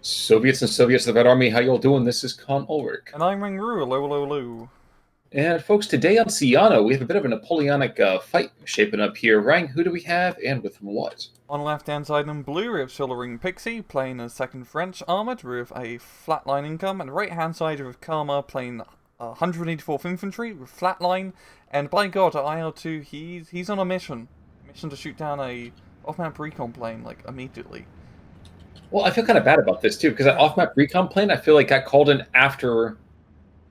Soviets and Soviets of the Red Army, how y'all doing? This is Con Ulrich. And I'm Ringru, hello, hello, hello. And folks, today on Siano, we have a bit of a Napoleonic fight shaping up here. Rang, who do we have and with what? On the left-hand side in blue, we have Ring Pixy playing a second French armoured with a flatline income, and right-hand side with Karma playing 184th Infantry with flatline. And by God, at IL2, he's on a mission to shoot down a off-map recon plane like immediately. Well, I feel kind of bad about this too, because that off-map recon plane, I feel like got called in after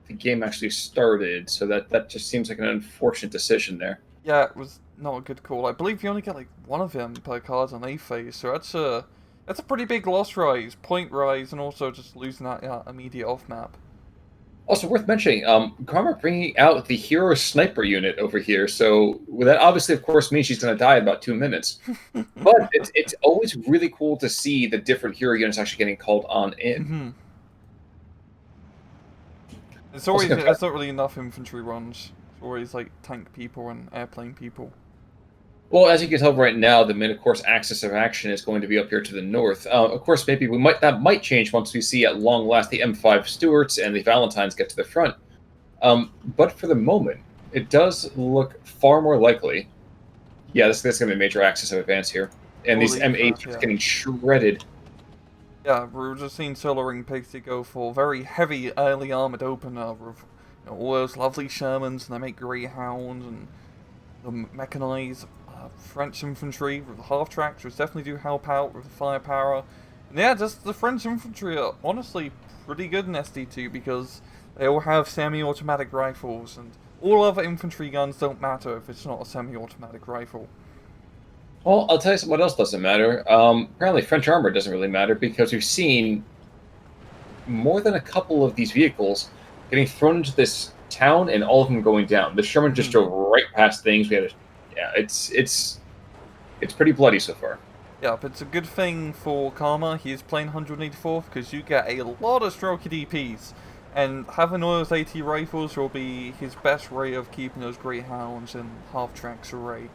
the game actually started, so that just seems like an unfortunate decision there. Yeah, it was not a good call. I believe you only get like one of them per card on A phase, so that's a pretty big loss rise, point rise, and also just losing that immediate off-map. Also worth mentioning, Karma bringing out the hero sniper unit over here, so that obviously, of course, means she's going to die in about 2 minutes. But it's always really cool to see the different hero units actually getting called on in. It's always there's not really enough infantry runs. It's always like tank people and airplane people. Well, as you can tell right now, the main, of course, axis of action is going to be up here to the north. Of course, maybe that might change once we see at long last the M5 Stuarts and the Valentines get to the front. But for the moment, it does look far more likely. Yeah, this is going to be a major axis of advance here, and these M8s are getting shredded. Yeah, we're just seeing Solar Ring Pixie go for very heavy early armored opener with all those lovely Shermans, and they make Greyhounds and the mechanized French infantry with the half tracks, which definitely do help out with the firepower. And yeah, just the French infantry are honestly pretty good in SD2 because they all have semi-automatic rifles, and all other infantry guns don't matter if it's not a semi-automatic rifle. Well, I'll tell you what else doesn't matter. Apparently, French armor doesn't really matter because we've seen more than a couple of these vehicles getting thrown into this town and all of them going down. The Sherman just drove right past things. It's pretty bloody so far. Yeah, but it's a good thing for Karma. He is playing 184th because you get a lot of strokey DPs. And having all those AT rifles will be his best way of keeping those Greyhounds and half-tracks array.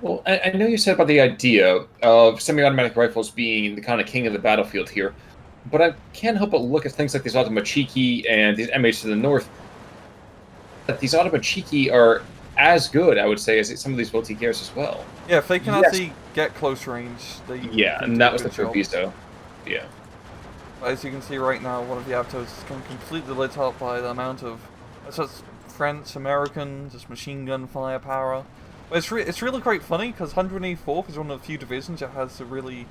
Well, I know you said about the idea of semi-automatic rifles being the kind of king of the battlefield here, but I can't help but look at things like these Automachiki and these M8s to the north. That these Automachiki are as good, I would say, as some of these VTKs as well. Yeah, if they can actually get close range, they and that was the proviso. Yeah. As you can see right now, one of the Aptos is getting completely lit up by the amount of just French, American, just machine gun firepower. But it's really quite funny because 184th is one of the few divisions that has a really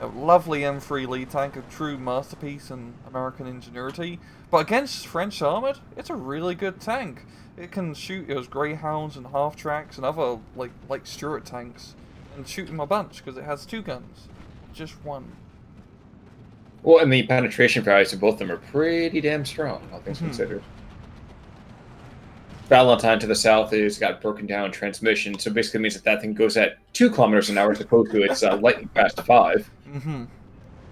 lovely M3 lead tank, a true masterpiece in American ingenuity. But against French armored, it's a really good tank. It can shoot those Greyhounds and half-tracks and other like Stuart tanks and shoot them a bunch because it has two guns, just one. Well, and the penetration values of both of them are pretty damn strong, all things considered. Valentine to the south has got broken down transmission, so basically means that thing goes at 2 kilometers an hour as opposed to its lightning fast 5.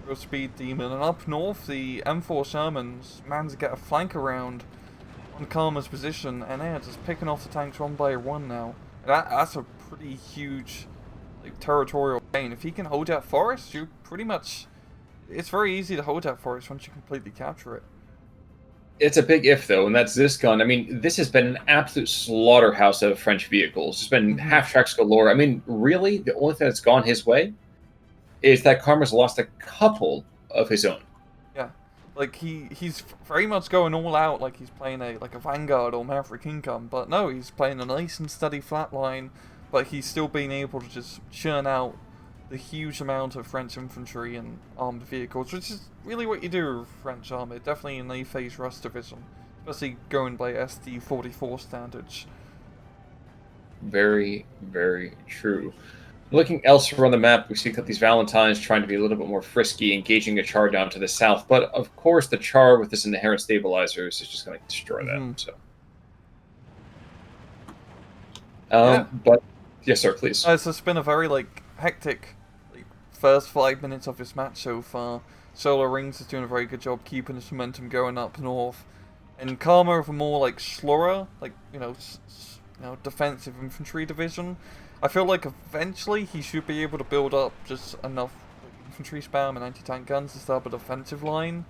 Real speed demon. And up north, the M4 Shermans managed to get a flank around on Karma's position, and they're just picking off the tanks one by one now. And that's a pretty huge territorial gain. If he can hold that forest, you pretty much... It's very easy to hold that forest once you completely capture it. It's a big if, though, and that's this gun. I mean, this has been an absolute slaughterhouse of French vehicles. It's been half-tracks galore. I mean, really, the only thing that's gone his way is that Karma's lost a couple of his own. Yeah. Like, he's very much going all out like he's playing a Vanguard or Maverick Income, but no, he's playing a nice and steady flatline, but he's still being able to just churn out the huge amount of French infantry and armed vehicles, which is really what you do with French army, definitely in a phase Rust division, especially going by SD44 standards. Very, very true. Looking elsewhere on the map, we see that these Valentines trying to be a little bit more frisky, engaging a Char down to the south, but of course the Char with this inherent stabilizers is just going to destroy that. So, but yes, sir, please. It's just been a very hectic first 5 minutes of this match so far. Solar Rings is doing a very good job keeping this momentum going up north, and Karma of a more slower, defensive infantry division. I feel like eventually he should be able to build up just enough infantry spam and anti-tank guns to start a defensive line,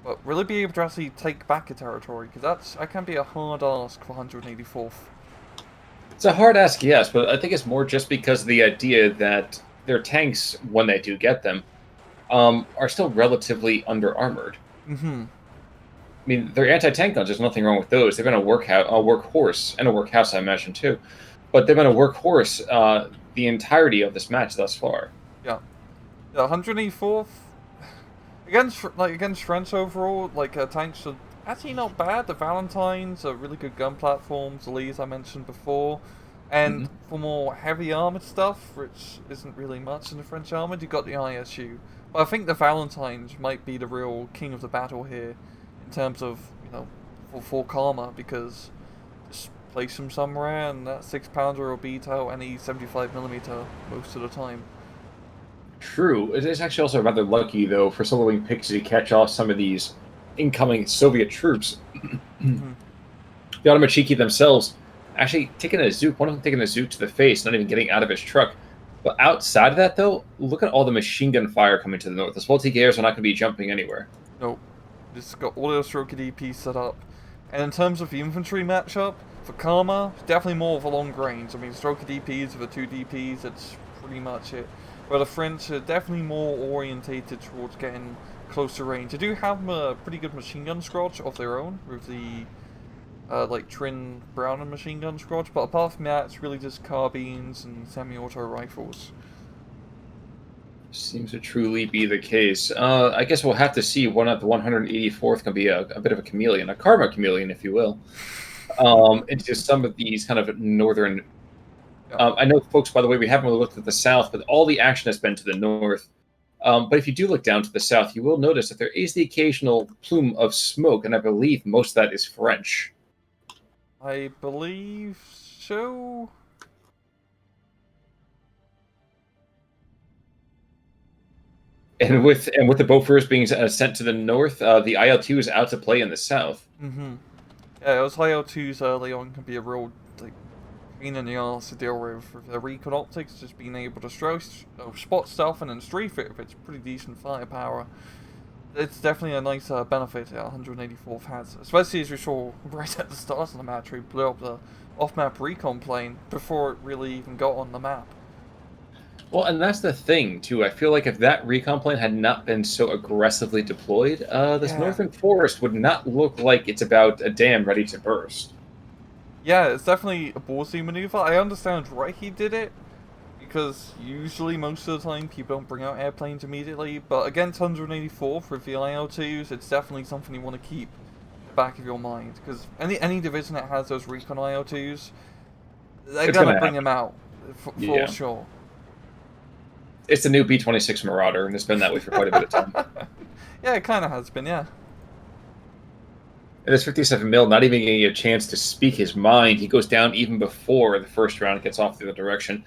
but really be able to actually take back a territory, because that can be a hard ask for 184th. It's a hard ask, yes, but I think it's more just because of the idea that their tanks, when they do get them, are still relatively under-armored. Mm-hmm. I mean, their anti-tank guns, there's nothing wrong with those. They've been a workhorse, and a workhouse, I imagine, too. But they've been a workhorse the entirety of this match thus far. Yeah. Yeah, 184th against French overall, tanks are actually not bad. The Valentines are really good gun platforms, the Lees I mentioned before. And for more heavy armored stuff, which isn't really much in the French armored, you've got the ISU. But I think the Valentines might be the real king of the battle here in terms of, for Karma, because just place them somewhere and that 6-pounder will beat out any 75mm most of the time. True. It is actually also rather lucky, though, for Solo-Wing Pixy to catch off some of these incoming Soviet troops. The Automachiki themselves actually taking a Zook, one of them taking a Zook to the face, not even getting out of his truck. But outside of that, though, look at all the machine gun fire coming to the north. The Svoltigairs are not going to be jumping anywhere. Nope. Just got all those Stroke DPs set up. And in terms of the infantry matchup, for Karma, definitely more of a long range. I mean, Stroke DPs with the 2 DPs, that's pretty much it. But the French are definitely more orientated towards getting closer range. They do have a pretty good machine gun squad of their own, with the Trin Browning machine gun squad, but apart from that, it's really just carbines and semi-auto rifles. Seems to truly be the case. I guess we'll have to see one at the 184th can be a bit of a chameleon, a karma chameleon, if you will, into some of these kind of northern. I know, folks, by the way, we haven't really looked at the south, but all the action has been to the north. But if you do look down to the south, you will notice that there is the occasional plume of smoke, and I believe most of that is French. I believe so. And with the Bofors being sent to the north, the IL-2 is out to play in the south. Mm-hmm. Yeah, those IL-2s early on can be a real pain in the ass to deal with the recon optics, just being able to spot stuff and then strafe it if it's pretty decent firepower. It's definitely a nice benefit that 184th has, especially as we saw right at the start of the match, we blew up the off-map recon plane before it really even got on the map. Well, and that's the thing, too. I feel like if that recon plane had not been so aggressively deployed, this northern forest would not look like it's about a dam ready to burst. Yeah, it's definitely a ballsy maneuver. I understand why he did it, because usually most of the time people don't bring out airplanes immediately, but against 184th with the IL-2s, it's definitely something you want to keep in the back of your mind, because any division that has those recon IL-2s, they're going to bring them out, for sure. It's the new B-26 Marauder, and it's been that way for quite a bit of time. Yeah, it kind of has been, yeah. And this 57 mil, not even getting a chance to speak his mind, he goes down even before the first round gets off the other direction.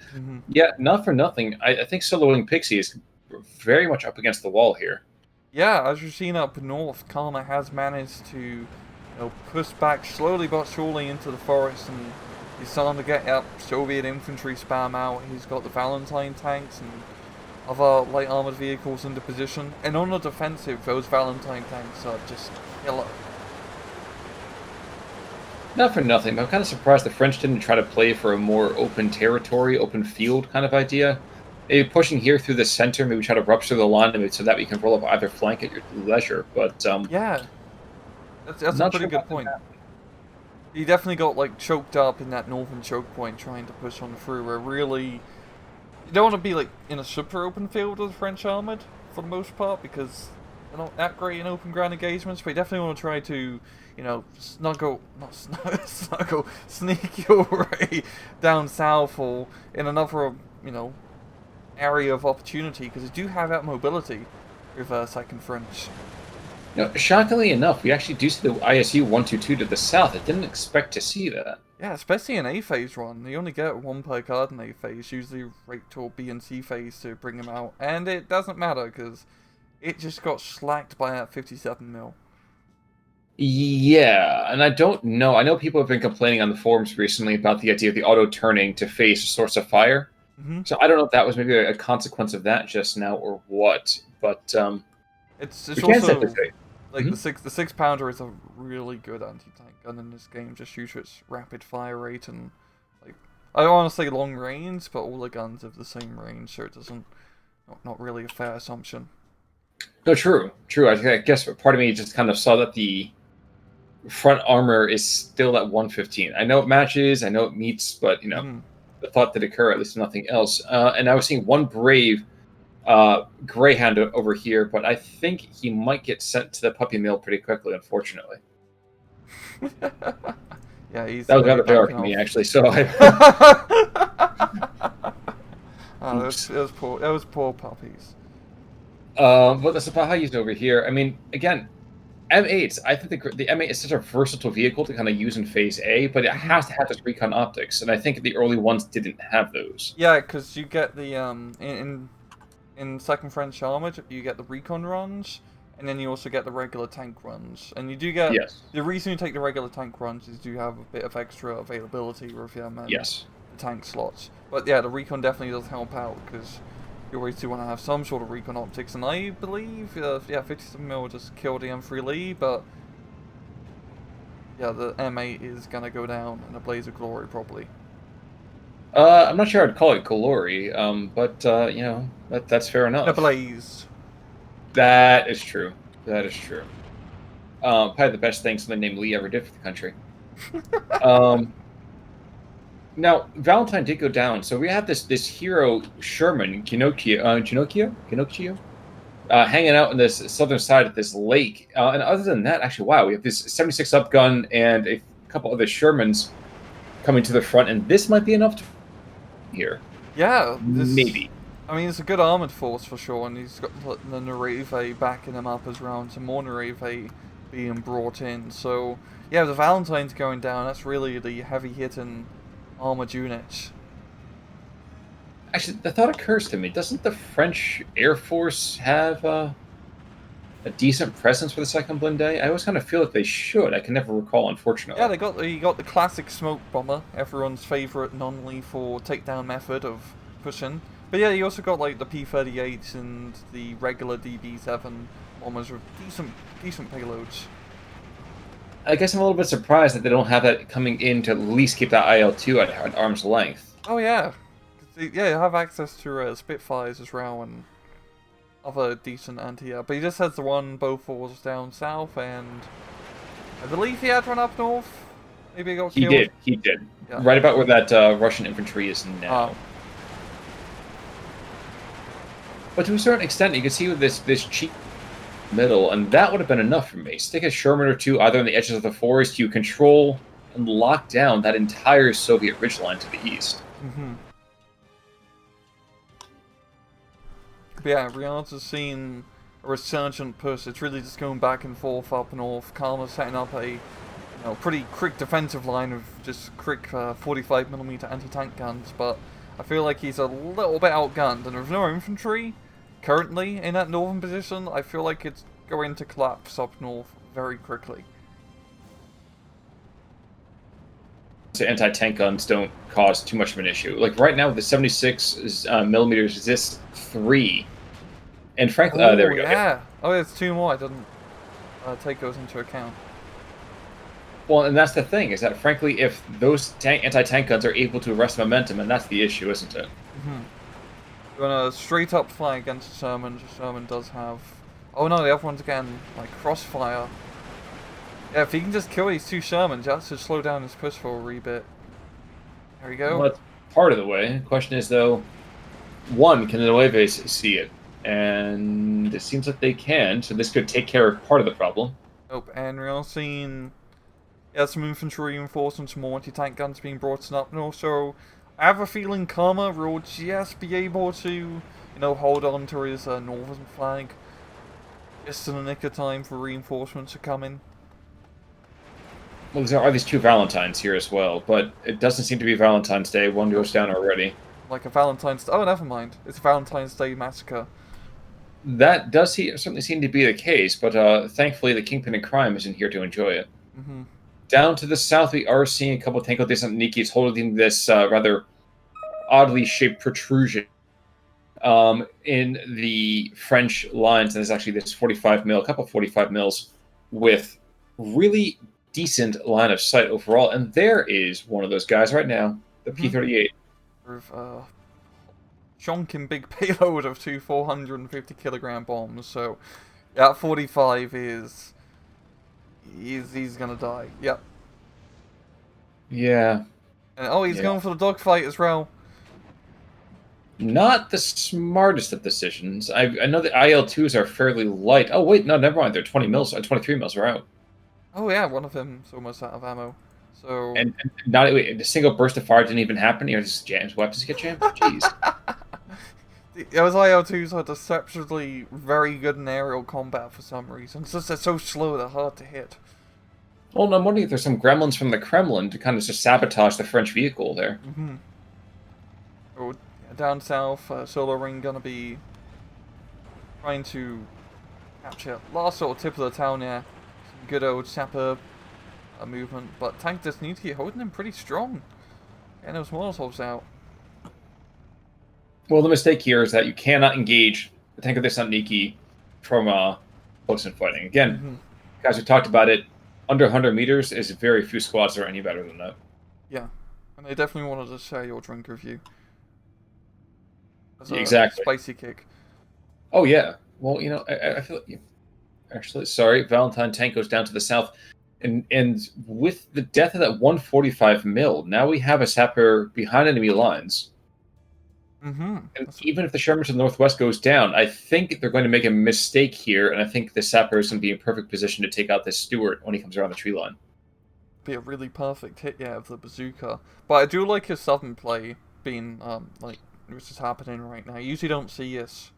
Yeah, not for nothing. I think Solo-Wing Pixy is very much up against the wall here. Yeah, as you've seen up north, Karma has managed to push back slowly but surely into the forest, and he's starting to get Soviet infantry spam out. He's got the Valentine tanks and other light armored vehicles into position. And on the defensive, those Valentine tanks are just killer. Not for nothing, but I'm kind of surprised the French didn't try to play for a more open territory, open field kind of idea. Maybe pushing here through the center, maybe try to rupture the line so that we can roll up either flank at your leisure. But yeah, that's a pretty good point. He definitely got choked up in that northern choke point trying to push on through, where really you don't want to be in a super open field with the French armored for the most part, because they're not that great in open ground engagements, but you definitely want to try to sneak your way down south or in another area of opportunity, because they do have that mobility with second French. Shockingly enough, we actually do see the ISU 122 to the south. I didn't expect to see that. Yeah, especially in A-phase run. You only get one per card in A-phase, usually right till B and C phase to bring them out. And it doesn't matter, because it just got slacked by that 57 mil. Yeah, and I don't know. I know people have been complaining on the forums recently about the idea of the auto-turning to face a source of fire. Mm-hmm. So I don't know if that was maybe a consequence of that just now or what, but It's we can set the also fate. like the 6 pounder is a really good anti-tank gun in this game, just due to its rapid fire rate and like I don't want to say long range, but all the guns have the same range, so it doesn't not really a fair assumption. No, true, true. I guess part of me just kind of saw that the front armor is still at 115. I know it matches, I know it meets, but Mm-hmm. the thought did occur, at least nothing else. And I was seeing one brave Greyhound over here, but I think he might get sent to the puppy mill pretty quickly, unfortunately. Yeah, he's That was gonna be rather dark backing for me, off. actually. So I, Oh, oops. it was poor. It was poor puppies. But that's about how he's over here. I mean, again, M8s. I think the M8 is such a versatile vehicle to kind of use in Phase A, but it Mm-hmm. has to have this recon optics, and I think the early ones didn't have those. Yeah, because you get the in second French armor, you get the recon runs, and then you also get the regular tank runs. And you do get Yes. the reason you take the regular tank runs is you have a bit of extra availability with your Yes. the tank slots. But yeah, the recon definitely does help out because you always do want to have some sort of recon optics. And I believe, yeah, 57mm will just kill the M3 Lee, but yeah, the M8 is gonna go down in a blaze of glory probably. I'm not sure I'd call it glory, but that's fair In a enough. blaze. That is true. That is true. Probably the best thing somebody named Lee ever did for the country. Um, Now Valentine did go down, so we have this hero Sherman Ginocchio, hanging out on this southern side of this lake. And other than that, actually, wow, we have this 76 up gun and a couple other Shermans coming to the front, and this might be enough to here. Yeah, this. Maybe. I mean, it's a good armored force for sure, and he's got the Nereve backing him up as well, some more Nereve being brought in. So, yeah, the Valentine's going down, that's really the heavy hitting armored unit. Actually, the thought occurs to me: doesn't the French Air Force have a decent presence for the Second Blindé? I always kind of feel like they should. I can never recall, unfortunately. Yeah, you got the classic smoke bomber, everyone's favorite non-lethal takedown method of pushing. But yeah, you also got like the P-38s and the regular DB-7 bombers with decent payloads. I guess I'm a little bit surprised that they don't have that coming in to at least keep that IL-2 at arm's length. Oh yeah, yeah, you have access to Spitfires as well and other decent anti-air. But he just has the one Bofors down south, and I believe he had one up north. Maybe he got killed. He did. Yeah. Right about where that Russian infantry is now. Oh. But to a certain extent, you can see with this cheap middle, and that would have been enough for me. Stick a Sherman or two either on the edges of the forest, you control and lock down that entire Soviet ridgeline to the east. Mm-hmm. But yeah, Riyadh has seen a resurgent push. It's really just going back and forth up north. Karma's setting up a pretty quick defensive line of just quick 45mm anti-tank guns, but I feel like he's a little bit outgunned, and with no infantry currently in that northern position, I feel like it's going to collapse up north very quickly. So anti-tank guns don't cause too much of an issue. Like right now, the 76 millimeters resist 3, and frankly, there we go. Yeah. Oh, there's 2 more. I didn't take those into account. Well, and that's the thing, is that frankly, if those anti-tank guns are able to arrest momentum, and that's the issue, isn't it? Mm-hmm. You want to straight up fly against Sherman. Sherman does have... Oh no, the other one's again, like, crossfire. Yeah, if he can just kill these 2 Shermans, that should slow down his push for a wee bit. There we go. Well, that's part of the way. The question is, though, one, can the Nueves see it? And it seems like they can, so this could take care of part of the problem. Nope, and we're also seeing... Yeah, some infantry reinforcements, some more anti-tank guns being brought up, and also... I have a feeling Karma will just be able to, hold on to his northern flag. Just in the nick of time for reinforcements to come in. Well, there are these 2 Valentines here as well, but it doesn't seem to be Valentine's Day. One goes down already. Like a Valentine's... Oh, never mind. It's a Valentine's Day massacre. That does certainly seem to be the case, but thankfully the Kingpin of Crime isn't here to enjoy it. Mm-hmm. Down to the south, we are seeing a couple of Tanko Desant Nikis holding this rather oddly shaped protrusion in the French lines. And there's actually this 45 mil, a couple of 45 mils with really decent line of sight overall. And there is one of those guys right now, the P-38. With chonking big payload of two 450 kilogram bombs. So that 45 is he's gonna die. Yep. Yeah. And he's going for the dogfight as well. Not the smartest of decisions. I know the IL-2s are fairly light. Oh wait, no, never mind. They're 20 mils, 23 mils are out. Oh yeah, one of them's almost out of ammo. So And not wait, a single burst of fire didn't even happen. You're just jams. Weapons get jammed. Jeez. Those IL-2s are deceptively very good in aerial combat for some reason. It's just they're so slow, they're hard to hit. Well, I'm wondering if there's some gremlins from the Kremlin to kind of just sabotage the French vehicle there. Oh, down south, Solo Ring gonna be trying to capture last sort of tip of the town here. Some good old sapper movement, but Tank Desnuki holding him pretty strong. And those Molotovs out. Well, the mistake here is that you cannot engage the Tank of Desnuki from close-in fighting. Again, guys, we talked about it. Under 100 meters is very few squads that are any better than that. Yeah, and they definitely wanted to share your drink review. As a exactly. Spicy kick. Oh, yeah. Well, you know, I feel like... Actually, sorry, Valentine tank goes down to the south. And with the death of that 145 mil, now we have a sapper behind enemy lines. And even if the Sherman to the northwest goes down, I think they're going to make a mistake here, and I think the sapper is going to be in perfect position to take out this Stuart when he comes around the tree line. Be a really perfect hit, yeah, of the bazooka. But I do like his southern play being, like, which is happening right now. You usually don't see this.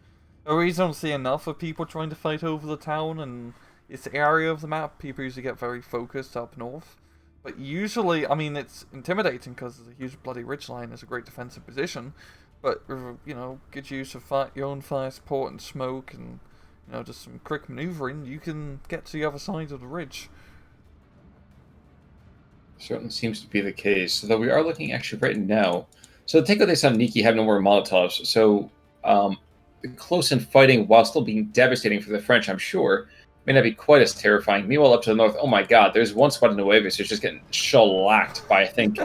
Or you don't see enough of people trying to fight over the town, and it's the area of the map. People usually get very focused up north. But usually, I mean, it's intimidating because there's a huge bloody ridgeline. It's a great defensive position. But, you know, good use of your own fire support and smoke and, you know, just some quick maneuvering, you can get to the other side of the ridge. Certainly seems to be the case. Though we are looking actually right now. So the Tango de San Niki have no more Molotovs. So close in fighting, while still being devastating for the French, I'm sure, may not be quite as terrifying. Meanwhile, up to the north, oh my god, there's one squad in Nueves who's just getting shellacked by, I think...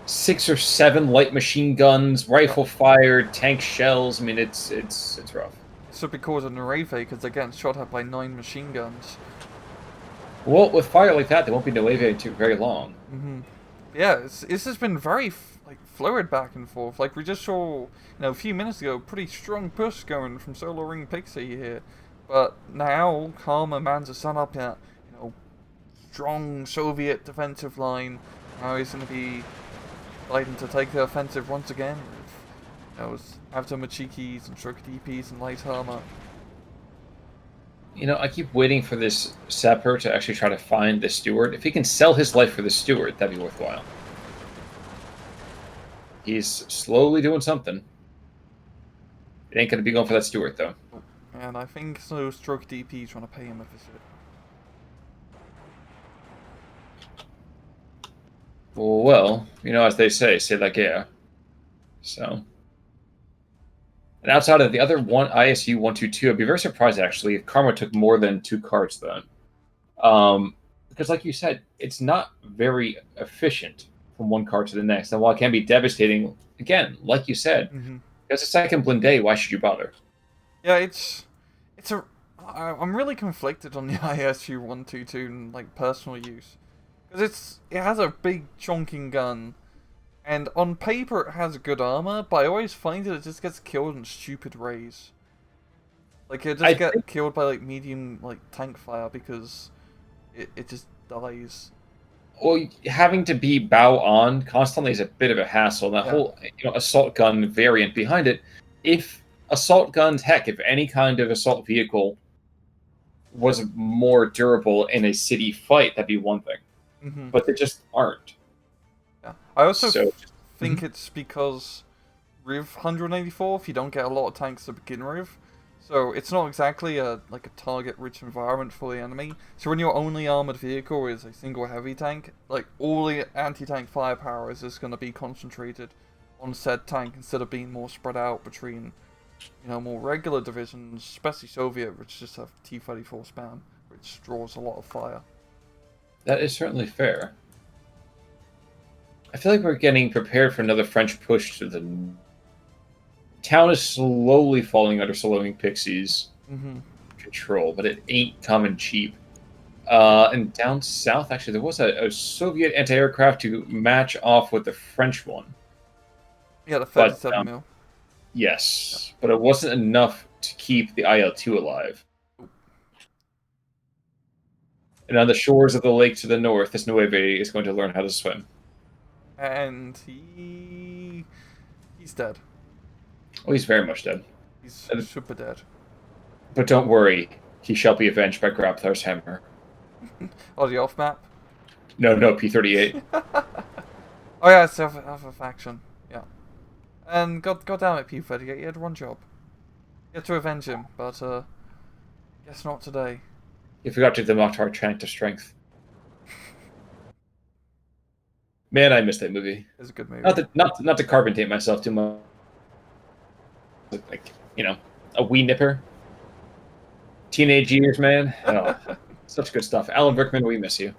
6 or 7 light machine guns, rifle fired, tank shells. I mean, it's rough. This would be caused in Nueve because they're getting shot at by 9 machine guns. Well, with fire like that, they won't be Nueve too very long. Yeah, this has been very fluid back and forth. Like we just saw, you know, a few minutes ago, pretty strong push going from Solo Ring Pixy here, but now Karma mans a sun up at, you know, strong Soviet defensive line. Now he's going to be fighting to take the offensive once again with those Avtomachikis and Shurk DPs and light armor. You know, I keep waiting for this sapper to actually try to find the Steward. If he can sell his life for the Steward, that'd be worthwhile. He's slowly doing something. It ain't going to be going for that Steward, though. And I think so. Stroke DP trying to pay him a visit. Well, you know, as they say, c'est la guerre. So, and outside of the other one, ISU 122, I'd be very surprised actually if Karma took more than 2 cards then, because like you said, it's not very efficient from one card to the next. And while it can be devastating, again, like you said, there's a second blinde. Why should you bother? Yeah, I'm really conflicted on the ISU 122 and like personal use. Because it has a big chonking gun, and on paper it has good armor, but I always find that it just gets killed in stupid rays. Like it just gets killed by like medium tank fire because it just dies. Well, having to be bow on constantly is a bit of a hassle. That whole assault gun variant behind it, if assault guns, heck, if any kind of assault vehicle was more durable in a city fight, that'd be one thing. But they just aren't. Yeah. I also think it's because Riv 184, if you don't get a lot of tanks to begin with, so it's not exactly a target-rich environment for the enemy. So when your only armored vehicle is a single heavy tank, like all the anti-tank firepower is just going to be concentrated on said tank instead of being more spread out between, more regular divisions, especially Soviet, which just have T-34 spam, which draws a lot of fire. That is certainly fair. I feel like we're getting prepared for another French push to the town is slowly falling under Slovene Pixies control, but it ain't coming cheap. And down south, actually, there was a Soviet anti-aircraft to match off with the French one. Yeah, the 37 mil. Yes, but it wasn't enough to keep the IL-2 alive. And on the shores of the lake to the north, this Nueve is going to learn how to swim. And he's dead. Oh, he's very much dead. He's super dead. But don't worry, he shall be avenged by Grabthar's hammer. Oh, the off map? No, P-38. Oh yeah, it's a faction. Yeah. And God damn it, P-38, you had one job. You had to avenge him, but guess not today. You forgot to demote our chant of strength. Man, I missed that movie. It's a good movie. Not to carbon tape myself too much. Like, a wee nipper. Teenage years, man. Oh, such good stuff. Alan Rickman, we miss you.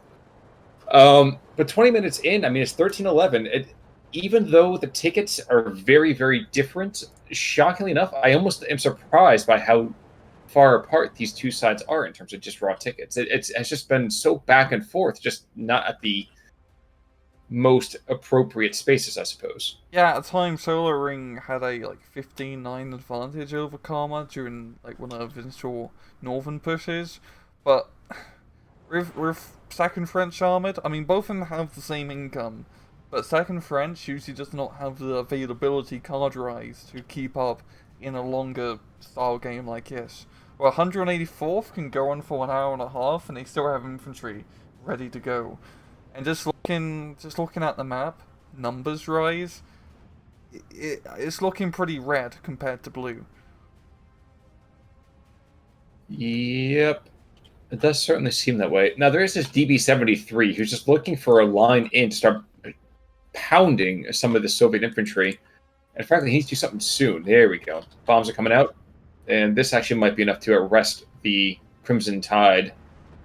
But 20 minutes in, I mean, it's 13:11. Even though the tickets are very, very different, shockingly enough, I almost am surprised by how far apart these two sides are in terms of just raw tickets. It's just been so back and forth, just not at the most appropriate spaces, I suppose. Yeah, at the time, Solar Ring had a 15-9 advantage over Karma during one of the initial northern pushes, but with second French armored, I mean, both of them have the same income, but second French usually does not have the availability card-wise to keep up in a longer style game like this. Well, 184th can go on for 1 hour and a half, and they still have infantry ready to go. And just looking at the map, numbers rise, it's looking pretty red compared to blue. Yep. It does certainly seem that way. Now, there is this DB-73 who's just looking for a line in to start pounding some of the Soviet infantry. And frankly, he needs to do something soon. There we go. Bombs are coming out. And this actually might be enough to arrest the Crimson Tide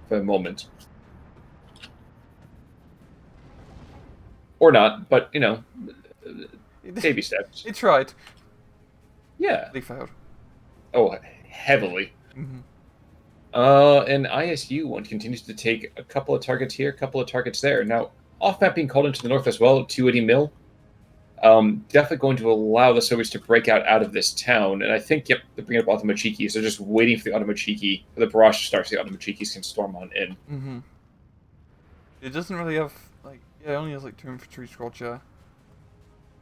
for the moment. Or not, but, baby steps. He tried. Yeah. They failed. Oh, heavily. Mm-hmm. And ISU one continues to take a couple of targets here, a couple of targets there. Now, off-map being called into the north as well, 280 mil. Definitely going to allow the Soviets to break out of this town. And I think, yep, they're bringing up Automachikis. They're just waiting for the Automachiki, for the barrage to start so the Automachikis can storm on in. Mm-hmm. It doesn't really have, it only has 2 infantry squads, yeah.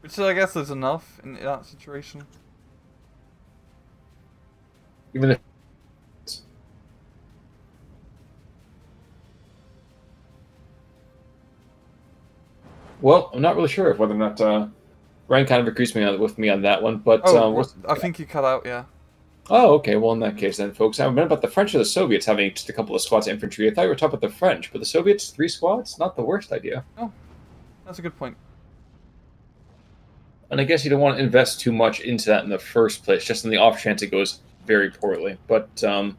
Which I guess is enough in that situation. Even if well, I'm not really sure of whether or not Ryan kind of agrees with me on that one, but I think you cut out, yeah. Oh, okay. Well, in that case, then, folks, I remember about the French or the Soviets having just a couple of squads of infantry. I thought you were talking about the French, but the Soviets, 3 squads? Not the worst idea. Oh, that's a good point. And I guess you don't want to invest too much into that in the first place, just in the off chance it goes very poorly. But the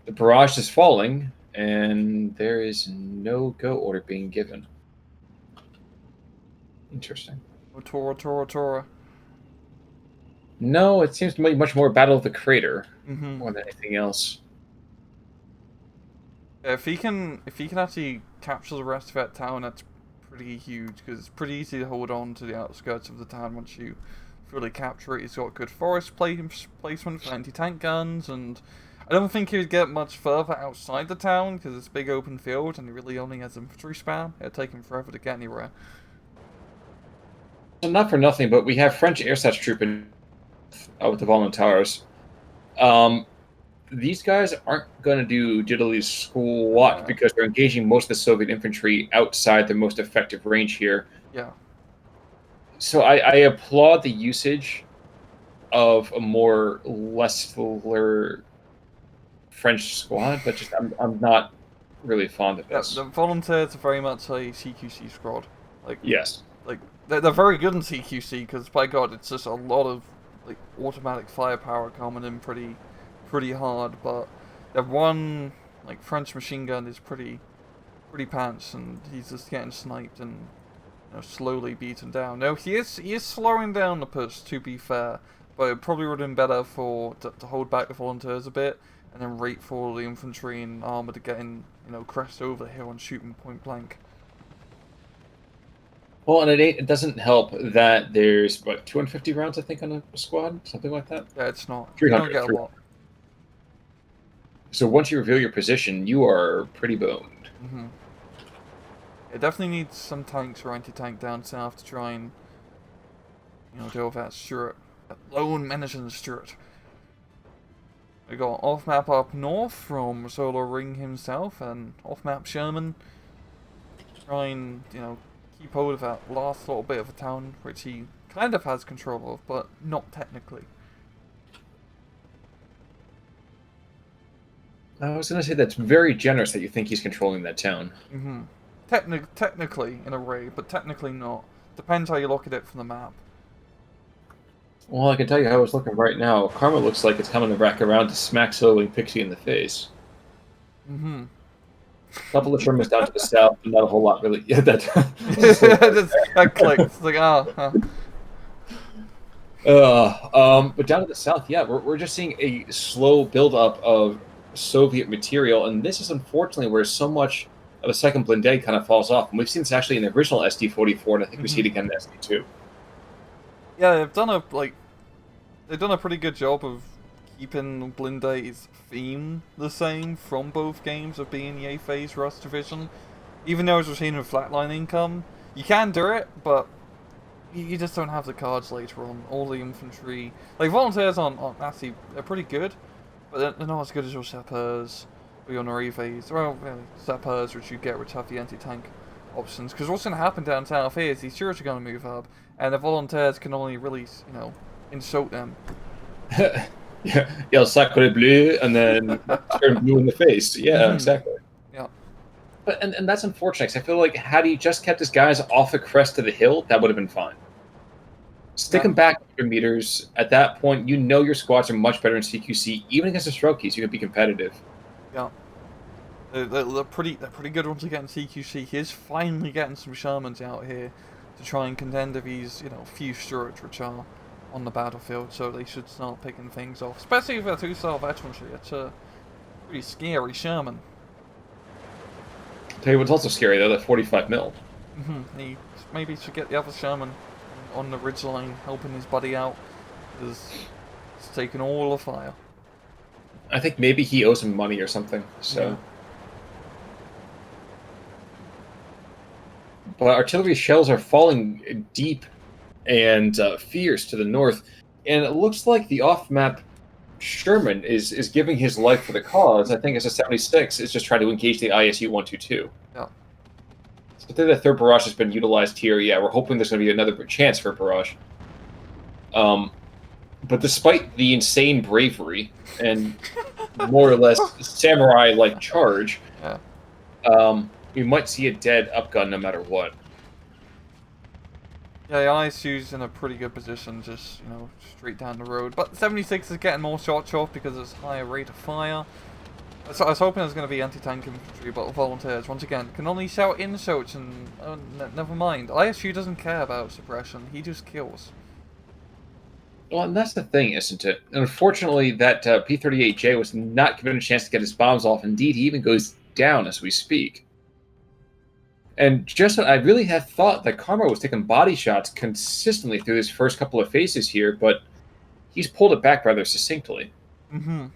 barrage is falling, and there is no go order being given. Interesting. Oh, Tora. No, it seems to be much more Battle of the Crater more than anything else. Yeah, if he can actually capture the rest of that town, that's pretty huge, because it's pretty easy to hold on to the outskirts of the town once you fully capture it. He's got good forest placement for anti-tank guns, and I don't think he would get much further outside the town, because it's a big open field, and he really only has infantry spam. It'd take him forever to get anywhere. So not for nothing, but we have French Ersatz trooping with the Volontaires. These guys aren't going to do diddly squat because they're engaging most of the Soviet infantry outside their most effective range here. Yeah. So I applaud the usage of a more less French squad, but just I'm not really fond of this. Yeah, the Volunteers are very much a CQC squad. Yes. like they're very good in CQC because by God, it's just a lot of like automatic firepower coming in pretty hard. But the one like French machine gun is pretty pants, and he's just getting sniped and slowly beaten down. No, he is slowing down the push, to be fair, but it probably would have been better to hold back the volunteers a bit and then wait for the infantry and armor to get in, crest over the hill and shoot them point blank. Well, and it doesn't help that there's, what, 250 rounds, I think, on a squad? Something like that? Yeah, it's not. You 300, don't get a lot. So once you reveal your position, you are pretty boned. Mm-hmm. It definitely needs some tanks or anti-tank down south to try and, deal with that Stuart. That lone menacing Stuart. We got off-map up north from Solo Ring himself, and off-map Sherman. Try and, keep hold of that last little bit of a town, which he kind of has control of, but not technically. I was going to say that's very generous that you think he's controlling that town. Mm-hmm. Technically, in a way, but technically not. Depends how you look at it from the map. Well, I can tell you how I was looking right now. Karma looks like it's coming back around to smack Soloing Pixy in the face. Mm-hmm. A couple of Shermans down to the south, but not a whole lot really. Yeah, that that clicks. It's like, but down to the south, yeah, we're just seeing a slow buildup of Soviet material, and this is unfortunately where so much of a second blinded kind of falls off. And we've seen this actually in the original SD-44, and I think we see it again in SD-2. Yeah, they've done a pretty good job of keeping Blindade's theme the same from both games of being the A-Phase Rust Division. Even though it's receiving flatline income, you can do it, but you just don't have the cards later on. All the infantry, like volunteers on actually, they're pretty good, but they're not as good as your sappers or your Norives. Well, sappers, which you get, which have the anti-tank options. Because what's going to happen down south here is these Stuarts are going to move up, and the volunteers can only really, insult them. Yeah, sacre bleu, and then turn blue in the face. Yeah, exactly. Yeah. But and that's unfortunate, because I feel like had he just kept his guys off the crest of the hill, that would have been fine. Stick them back 100 meters. At that point, your squads are much better in CQC. Even against the Strokies, you can be competitive. Yeah. They're pretty good once again in CQC. He is finally getting some Shermans out here to try and contend with these, few Stuarts which are on the battlefield, so they should start picking things off. Especially if they're 2-star veteranry. It's a pretty scary Sherman. I'll tell you what's also scary, though, that 45 mil. He maybe should get the other Sherman on the ridgeline, helping his buddy out, because it's taken all the fire. I think maybe he owes him money or something, so... Yeah. But artillery shells are falling deep and fierce to the north, and it looks like the off-map Sherman is giving his life for the cause. I think it's a 76 is just trying to engage the ISU-122. Yeah. So I think the third barrage has been utilized here. Yeah, we're hoping there's going to be another chance for a barrage. But despite the insane bravery and more or less samurai-like charge, we might see a dead upgun no matter what. Yeah, the ISU's in a pretty good position, just, straight down the road. But 76 is getting more shots off because it's higher rate of fire. So I was hoping there's going to be anti-tank infantry, but volunteers, once again, can only shout insults and... never mind. ISU doesn't care about suppression, he just kills. Well, and that's the thing, isn't it? Unfortunately, that P-38J was not given a chance to get his bombs off. Indeed, he even goes down as we speak. And just when I really had thought that Karma was taking body shots consistently through his first couple of phases here, but he's pulled it back rather succinctly. Yeah,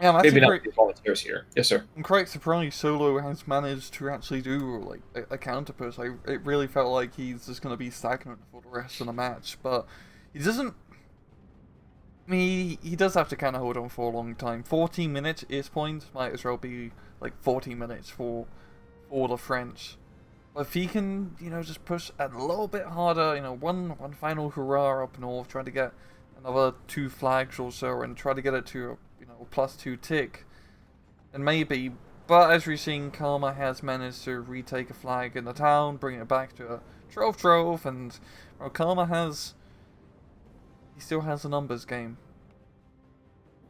I'm maybe not the volunteers here. Yes, sir. I'm quite surprised Solo has managed to actually do a counterpush. It really felt like he's just going to be stagnant for the rest of the match, but he doesn't. I mean, he does have to kind of hold on for a long time. 14 minutes is point might as well be like 40 minutes for the French. But if he can, just push a little bit harder, one final hurrah up north, try to get another 2 flags or so, and try to get it to a +2 tick, then maybe. But as we've seen, Karma has managed to retake a flag in the town, bring it back to a Trove, and Karma has... He still has a numbers game.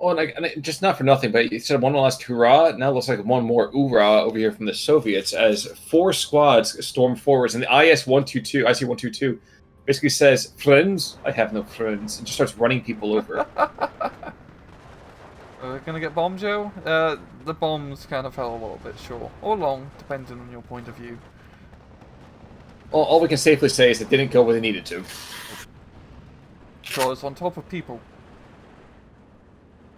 Oh, just not for nothing, but instead of one last hurrah, now it looks like one more oorah over here from the Soviets as 4 squads storm forwards, and the IC-122 basically says, "Friends? I have no friends," and just starts running people over. Are we gonna get bombed, Joe? The bombs kind of fell a little bit short, or long, depending on your point of view. All we can safely say is it didn't go where they needed to. So it's on top of people.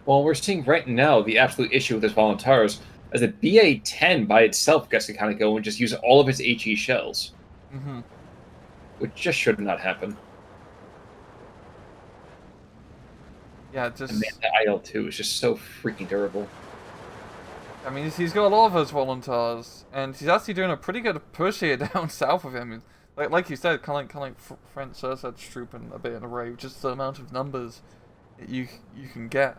Well, we're seeing right now the absolute issue with this Voluntaris, as the BA-10 by itself gets to kind of go and just use all of its HE shells. Mm-hmm. Which just should not happen. Yeah, just... And man, the IL-2 is just so freaking durable. I mean, he's got a lot of those Volunteers, and he's actually doing a pretty good push here down south of him. Like you said, kind of like French Sursedge troop and a bit in a row, just the amount of numbers that you can get.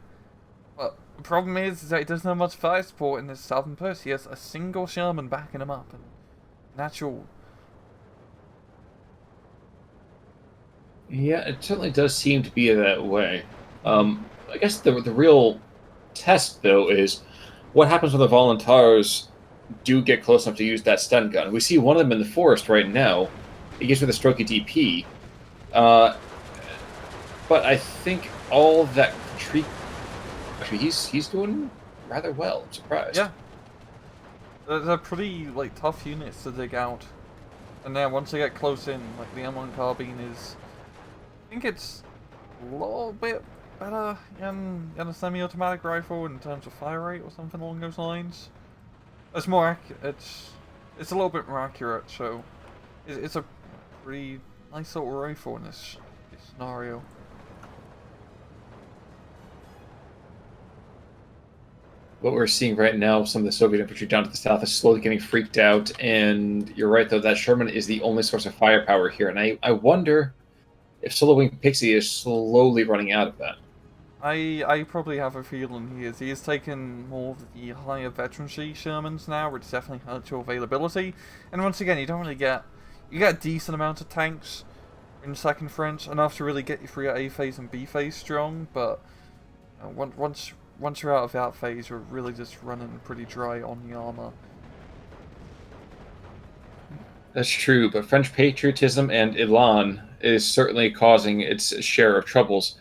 But the problem is that he doesn't have much fire support in this southern push. He has a single Sherman backing him up, and natural. Yeah, it certainly does seem to be that way. I guess the real test, though, is what happens when the Volunteers do get close enough to use that stun gun. We see one of them in the forest right now. He gets with a strokey DP. But I think all that tree... Actually, he's doing rather well. I'm surprised. Yeah. They're pretty, like, tough units to dig out. And then once they get close in, like, the M1 carbine is... I think it's a little bit better than a semi-automatic rifle in terms of fire rate or something along those lines. It's more accurate. It's a little bit more accurate, so it's a pretty nice little rifle in this scenario. What we're seeing right now, some of the Soviet infantry down to the south is slowly getting freaked out, and you're right, though, that Sherman is the only source of firepower here, and I wonder if Solo Wing Pixy is slowly running out of that. I probably have a feeling he is. He has taken more of the higher veterancy Shermans now, which definitely hurts your availability. And once again, you don't really get... You get a decent amount of tanks in second French, enough to really get you through your A phase and B phase strong, but once you're out of that phase, you're really just running pretty dry on the armor. That's true, but French patriotism and Elan is certainly causing its share of troubles.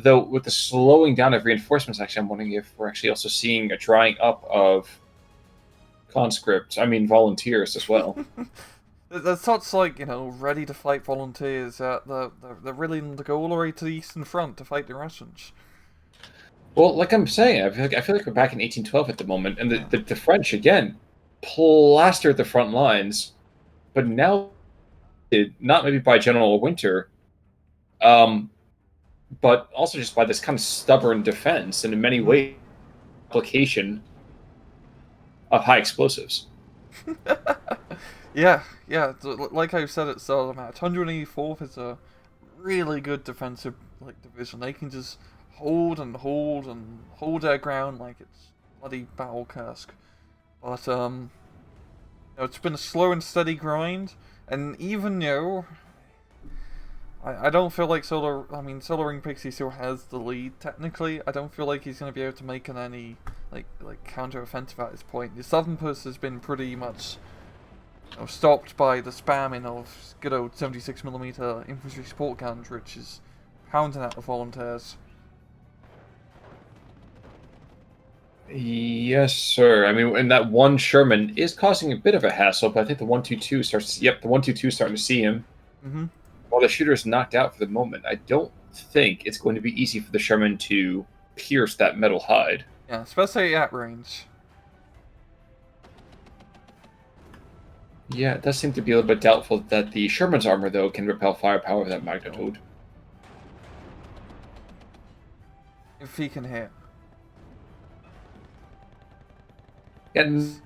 Though with the slowing down of reinforcements, actually, I'm wondering if we're actually also seeing a drying up of volunteers as well. There's such, like, you know, ready to fight volunteers that they're willing to go all the way to the Eastern Front to fight the Russians. Well, like I'm saying, I feel like we're back in 1812 at the moment, and the French, again, plastered the front lines, but now, not maybe by General Winter, but also just by this kind of stubborn defense, and in many ways, application of high explosives. Yeah, like I've said at the start of the match, 184th is a really good defensive division. They can just hold their ground like it's bloody Battle Kursk. But it's been a slow and steady grind, and even though I don't feel like Solar Ring Pixie still has the lead technically, I don't feel like he's going to be able to make any like counter-offensive at this point. The Southern Push has been pretty much stopped by the spamming of good old 76mm infantry support guns, which is pounding at the volunteers. Yes, sir. I mean, and that one Sherman is causing a bit of a hassle, but I think the 122 starts. Yep, the 122 is starting to see him. Mm-hmm. While the shooter is knocked out for the moment, I don't think it's going to be easy for the Sherman to pierce that metal hide. Yeah, especially at range. Yeah, it does seem to be a little bit doubtful that the Sherman's armor, though, can repel firepower of that magnitude. If he can hit. And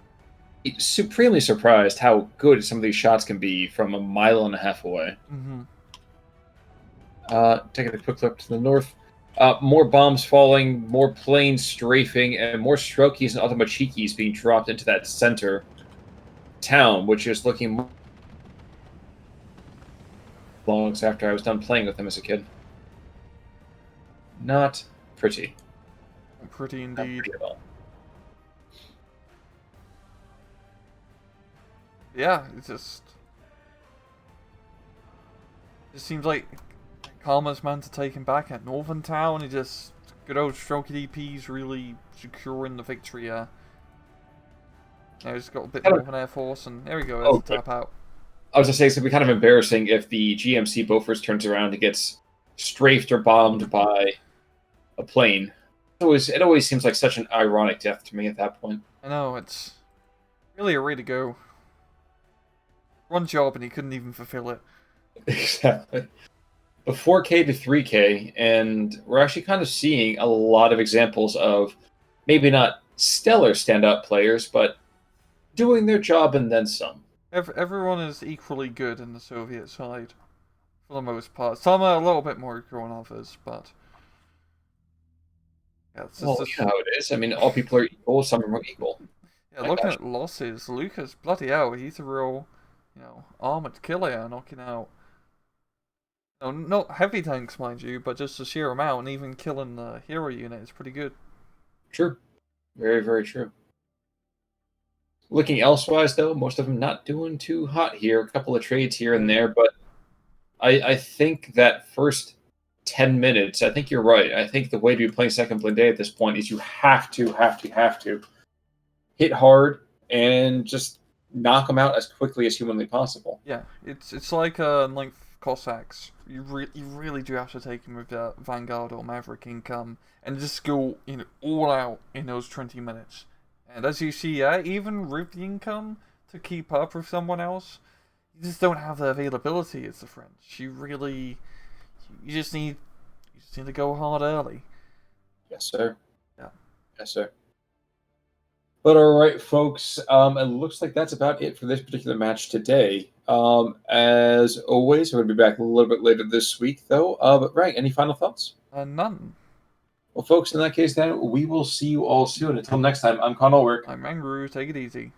supremely surprised how good some of these shots can be from a mile and a half away. Mm-hmm. Taking a quick look to the north. More bombs falling, more planes strafing, and more Strokies and Automachikis being dropped into that center town, which is looking logs after I was done playing with them as a kid. Not pretty. Pretty Not indeed. pretty at all. Yeah, it just seems like Karma's man to take him back at Northern Town. He just good old Strokey DP's really securing the victory. Now he's got a bit more of an air force, and there we go. There's a tap out. I was just saying, it'd be kind of embarrassing if the GMC Beaufort turns around and gets strafed or bombed by a plane. It always seems like such an ironic death to me at that point. I know, it's really a way to go. One job and he couldn't even fulfill it. Exactly. The 4K to 3K, and we're actually kind of seeing a lot of examples of maybe not stellar standout players, but doing their job and then some. Everyone is equally good in the Soviet side, for the most part. Some are a little bit more equal than others, but yeah, You know how it is. I mean, all people are equal, some are more equal. Yeah, looking at losses, Lucas, bloody hell, he's a real, armored killer, knocking out. Not heavy tanks, mind you, but just the sheer amount, and even killing the hero unit is pretty good. True. Very, very true. Looking elsewise, though, most of them not doing too hot here. A couple of trades here and there, but I think that first 10 minutes, I think you're right. I think the way to be playing Second Blinde at this point is you have to hit hard and just knock them out as quickly as humanly possible. Yeah, it's like Cossacks. You really do have to take him with Vanguard or Maverick income and just go all out in those 20 minutes. And as you see, even with the income to keep up with someone else, you just don't have the availability as the French. You just need to go hard early. Yes, sir. Yeah. Yes, sir. But all right, folks. It looks like that's about it for this particular match today. As always, we're going to be back a little bit later this week, though. But right, any final thoughts? None. Well, folks, in that case, then we will see you all soon. Until next time, I'm Con Ulrich. I'm Mangru. Take it easy.